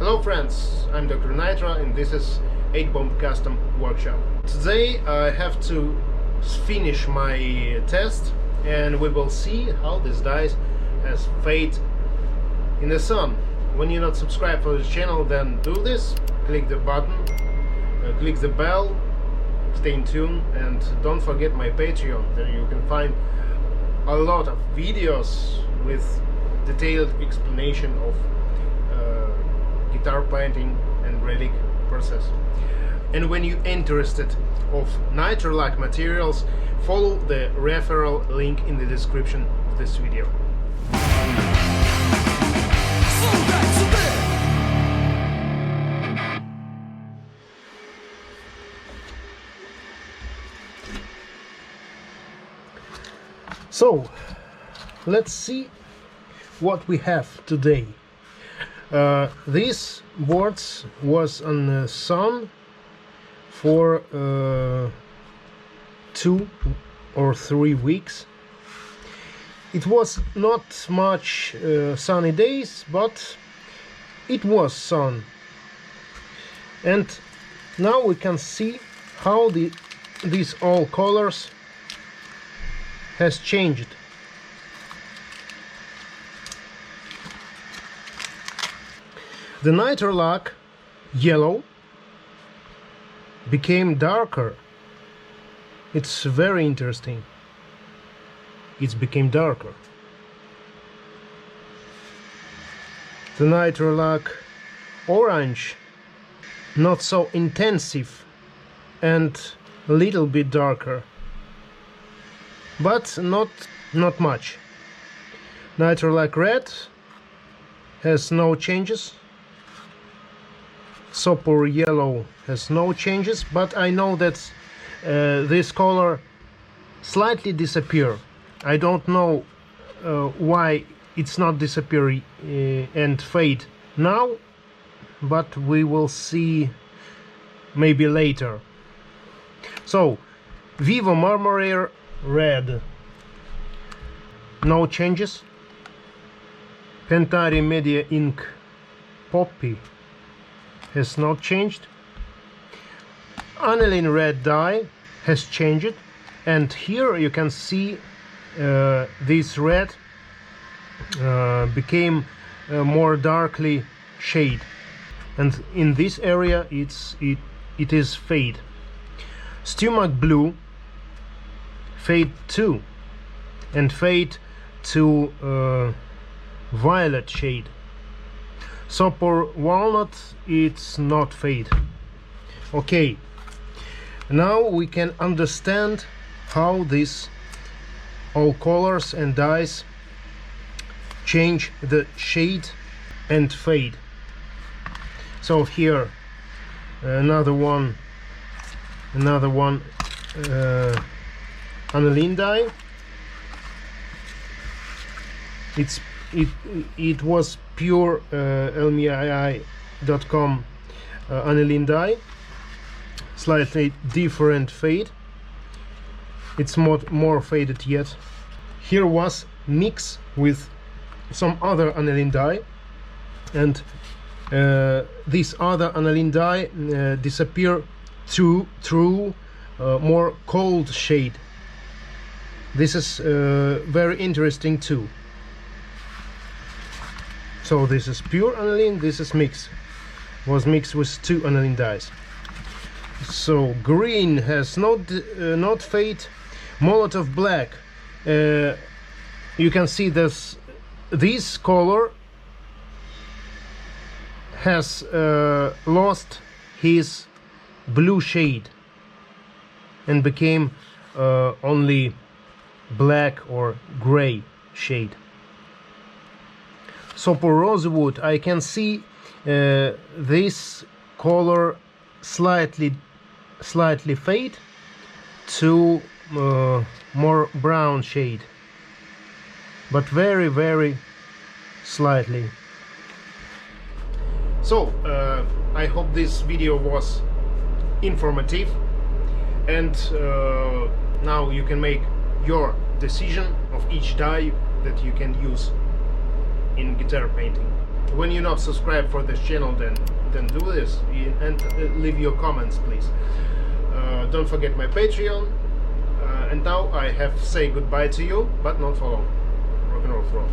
Hello friends, I'm Dr. Nitro and this is 8-Bomb Custom Workshop. Today I have to finish my test and we will see how this dice has fade in the sun. When you're not subscribed for this channel, then do this, click the button, click the bell, stay in tune, and don't forget my Patreon. There you can find a lot of videos with detailed explanation of guitar painting and relic process. And when you're interested of nitro-like materials, follow the referral link in the description of this video. So let's see what we have today. This boards was on the sun for 2 or 3 weeks. It was not much sunny days, but it was sun. And now we can see how these all colors has changed. The nitro lac yellow became darker. It's very interesting. It became darker. The nitro lac orange, not so intensive and a little bit darker, but not much. Nitro lac red has no changes. Sopor yellow has no changes, but I know that this color slightly disappear. I don't know why it's not disappear and fade now, but we will see maybe later. So Vivo Marmoreer red, no changes. Pentari Media Ink Poppy has not changed. Aniline red dye has changed, and here you can see this red became more darkly shade, and in this area it is fade. Stomach blue fade too, and fade to violet shade. Sopor walnut, it's not fade. Okay, now we can understand how these all colors and dyes change the shade and fade. So here another one aniline dye. It was pure elmii.com aniline dye, slightly different fade. It's more faded yet. Here was mix with some other aniline dye, and this other aniline dye disappear through more cold shade. This is very interesting too. So this is pure aniline, this is mixed. Was mixed with 2 aniline dyes. So green has not fade. Molotov black, you can see this color has lost his blue shade and became only black or gray shade. Sopor rosewood, I can see this color slightly fade to more brown shade, but very slightly. So I hope this video was informative, and now you can make your decision of each dye that you can use in guitar painting. when you're not subscribed for this channel, then do this and leave your comments, please. Don't forget my Patreon. And now I have to say goodbye to you, but not for long. Rock and roll throw.